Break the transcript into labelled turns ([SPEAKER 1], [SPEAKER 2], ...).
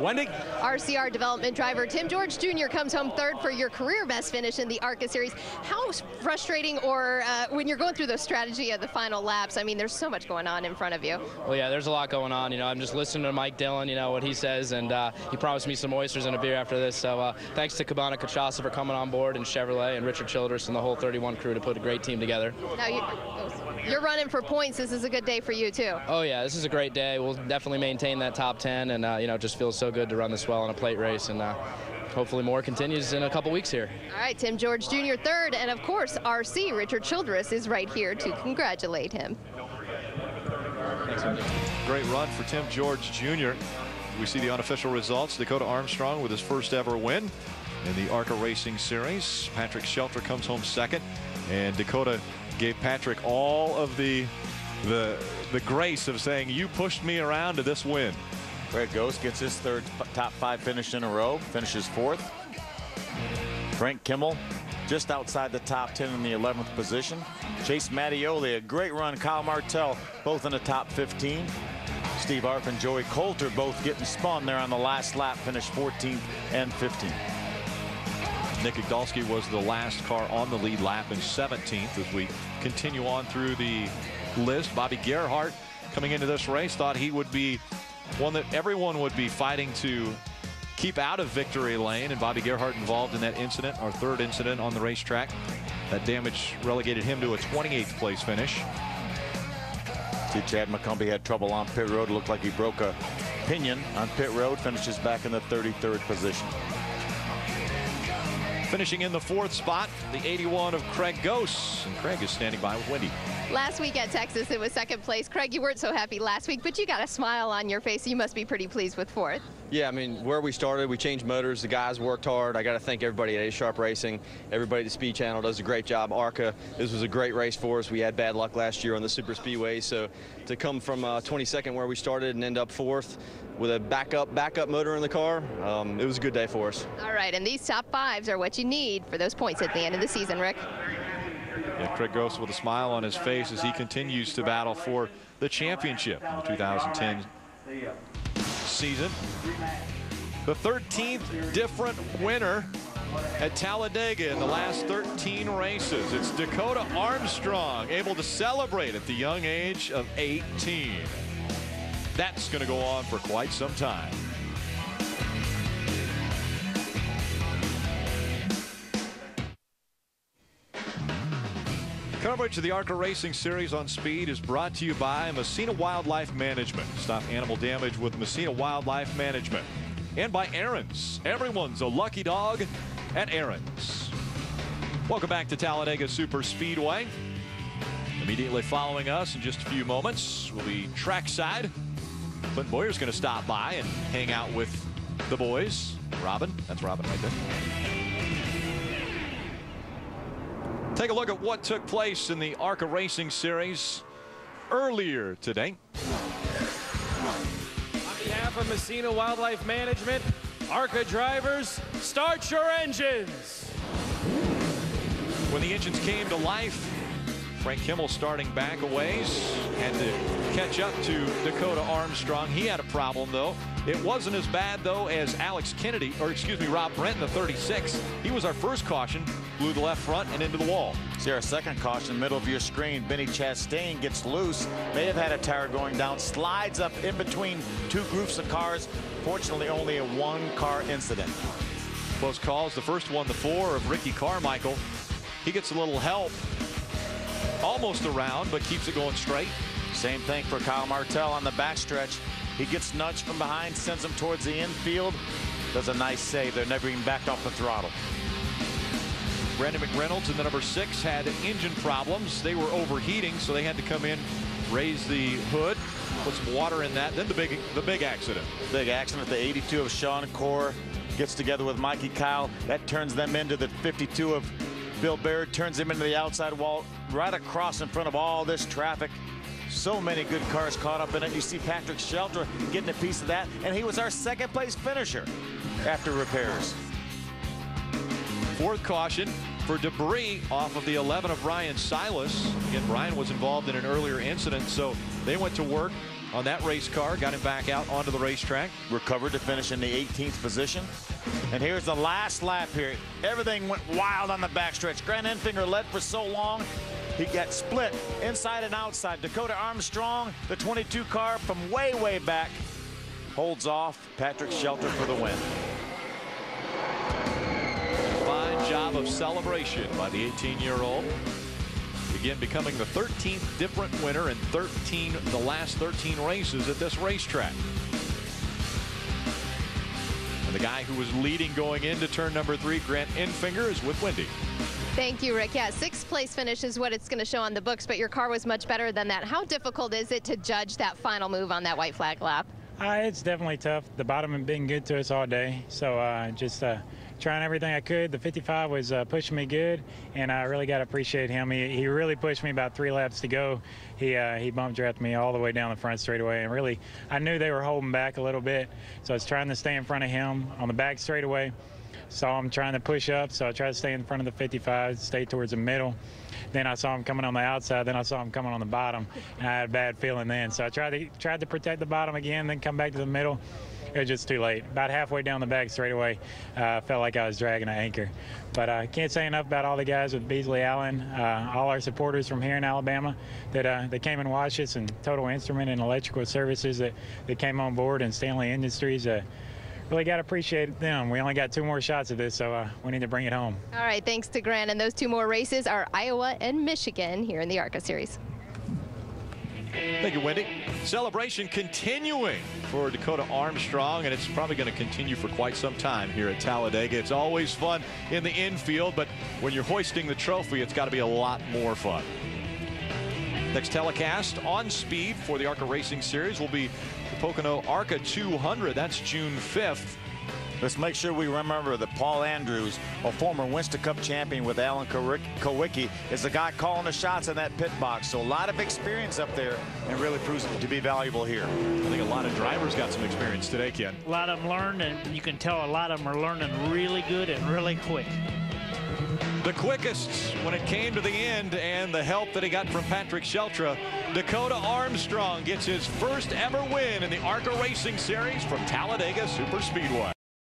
[SPEAKER 1] Wendy?
[SPEAKER 2] RCR development driver Tim George Jr. comes home third for your career best finish in the ARCA series. How frustrating, or when you're going through the strategy of the final laps? I mean, there's so much going on in front of you.
[SPEAKER 1] Well, yeah, there's a lot going on. You know, I'm just listening to Mike Dillon, you know, what he says, and he promised me some oysters and a beer after this. So thanks to Cabana Cachaça for coming on board, and Chevrolet and Richard Childress and the whole 31 crew to put a great team together.
[SPEAKER 2] Now you're running for points. This is a good day for you, too.
[SPEAKER 1] Oh, yeah, this is a great day. We'll definitely maintain that top 10, and, you know, it just feels so good to run this well in a plate race, and hopefully more continues in a couple weeks here.
[SPEAKER 2] All right, Tim George Jr. third, and of course, RC Richard Childress is right here to congratulate him.
[SPEAKER 1] Thanks, Wendy.
[SPEAKER 3] Great run for Tim George Jr. We see the unofficial results. Dakota Armstrong with his first ever win in the ARCA Racing Series. Patrick Shelter comes home second, and Dakota gave Patrick all of the grace of saying, you pushed me around to this win.
[SPEAKER 4] Craig Ghost gets his third top 5 finish in a row, finishes 4th. Frank Kimmel just outside the top 10 in the 11th position. Chase Mattioli, a great run. Kyle Martell, both in the top 15. Steve Arp and Joey Coulter both getting spun there on the last lap, finished 14th and 15th.
[SPEAKER 3] Nick Igdalski was the last car on the lead lap in 17th. As we continue on through the list, Bobby Gerhart coming into this race thought he would be one that everyone would be fighting to keep out of victory lane, and Bobby Gerhart involved in that incident, our third incident on the racetrack. That damage relegated him to a 28th place finish.
[SPEAKER 4] See, Chad McCumbee had trouble on pit road. It looked like he broke a pinion on pit road, finishes back in the 33rd position.
[SPEAKER 3] Finishing in the 4th spot, the 81 of Craig Ghost, and Craig is standing by with Wendy.
[SPEAKER 2] Last week at Texas, it was 2nd place. Craig, you weren't so happy last week, but you got a smile on your face. You must be pretty pleased with 4th.
[SPEAKER 5] Yeah, I mean, where we started, we changed motors. The guys worked hard. I got to thank everybody at A Sharp Racing. Everybody at the Speed Channel does a great job. ARCA, this was a great race for us. We had bad luck last year on the Superspeedway, so to come from 22nd where we started and end up 4th with a backup motor in the car, it was a good day for us.
[SPEAKER 2] All right, and these top 5s are what you need for those points at the end of the season, Rick.
[SPEAKER 3] Yeah, Craig Ghost with a smile on his face as he continues to battle for the championship in the 2010 season. The 13th different winner at Talladega in the last 13 races. It's Dakota Armstrong, able to celebrate at the young age of 18. That's going to go on for quite some time. Coverage of the ARCA Racing Series on Speed is brought to you by Messina Wildlife Management. Stop animal damage with Messina Wildlife Management. And by Aaron's. Everyone's a lucky dog at Aaron's. Welcome back to Talladega Superspeedway. Immediately following us in just a few moments will be trackside. Clint Boyer's going to stop by and hang out with the boys. Robin, that's Robin right there. Take a look at what took place in the ARCA Racing Series earlier today.
[SPEAKER 6] On behalf of Messina Wildlife Management, ARCA drivers, start your engines.
[SPEAKER 3] When the engines came to life, Frank Kimmel starting back a ways, had to catch up to Dakota Armstrong. He had a problem, though. It wasn't as bad, though, as Alex Kennedy, or excuse me, Rob Brent in the 36. He was our first caution, blew the left front and into the wall.
[SPEAKER 4] See our second caution, middle of your screen. Benny Chastain gets loose, may have had a tire going down, slides up in between 2 groups of cars. Fortunately, only a 1-car incident.
[SPEAKER 3] Close calls. The first one, the 4 of Ricky Carmichael. He gets a little help. Almost around, but keeps it going straight.
[SPEAKER 4] Same thing for Kyle Martell on the backstretch. He gets nudged from behind, sends him towards the infield. Does a nice save. They're never even backed off the throttle.
[SPEAKER 3] Brandon McReynolds in the number 6 had engine problems. They were overheating, so they had to come in, raise the hood, put some water in that. Then the big accident.
[SPEAKER 4] Big accident. The 82 of Sean Core gets together with Mikey Kyle. That turns them into the 52 of Bill Baird, turns him into the outside wall, right across in front of all this traffic. So many good cars caught up in it. You see Patrick Shelter getting a piece of that, and he was our 2nd place finisher after repairs.
[SPEAKER 3] 4th caution for debris off of the 11 of Ryan Silas. Again, Brian was involved in an earlier incident, so they went to work on that race car, got him back out onto the racetrack.
[SPEAKER 4] Recovered to finish in the 18th position. And here's the last lap here. Everything went wild on the backstretch. Grant Enfinger led for so long. He got split inside and outside. Dakota Armstrong, the 22 car from way, way back, holds off Patrick Shelter for the win.
[SPEAKER 3] Fine job of celebration by the 18-year-old. Again, becoming the 13th different winner in the last 13 races at this racetrack. And the guy who was leading going into turn number 3, Grant Enfinger, is with Wendy.
[SPEAKER 2] Thank you, Rick. Yeah, 6th place finish is what it's going to show on the books, but your car was much better than that. How difficult is it to judge that final move on that white flag lap?
[SPEAKER 7] It's definitely tough. The bottom had been good to us all day, so just trying everything I could. The 55 was pushing me good, and I really got to appreciate him. He really pushed me about 3 laps to go. He bump drafted me all the way down the front straightaway, and really I knew they were holding back a little bit, so I was trying to stay in front of him on the back straightaway. Saw him trying to push up, so I tried to stay in front of the 55, stay towards the middle. Then I saw him coming on the outside, then I saw him coming on the bottom, and I had a bad feeling then. So I tried to protect the bottom again, then come back to the middle. It was just too late. About halfway down the back straightaway, felt like I was dragging an anchor. But I can't say enough about all the guys with Beasley Allen, all our supporters from here in Alabama that came and watched us, and Total Instrument and Electrical Services that came on board, and Stanley Industries. Really got to appreciate them. We only got 2 more shots of this, so we need to bring it home.
[SPEAKER 2] All right, thanks to Grant. And those 2 more races are Iowa and Michigan here in the ARCA Series.
[SPEAKER 3] Thank you, Wendy. Celebration continuing for Dakota Armstrong, and it's probably going to continue for quite some time here at Talladega. It's always fun in the infield, but when you're hoisting the trophy, it's got to be a lot more fun. Next telecast on speed for the ARCA Racing Series will be the Pocono ARCA 200. That's June 5th.
[SPEAKER 4] Let's make sure we remember that Paul Andrews, a former Winston Cup champion with Alan Kowicki, is the guy calling the shots in that pit box. So a lot of experience up there, and really proves to be valuable here.
[SPEAKER 3] I think a lot of drivers got some experience today, Ken.
[SPEAKER 8] A lot of them learned, and you can tell a lot of them are learning really good and really quick.
[SPEAKER 3] The quickest when it came to the end, and the help that he got from Patrick Sheltra. Dakota Armstrong gets his first ever win in the ARCA Racing Series from Talladega Superspeedway.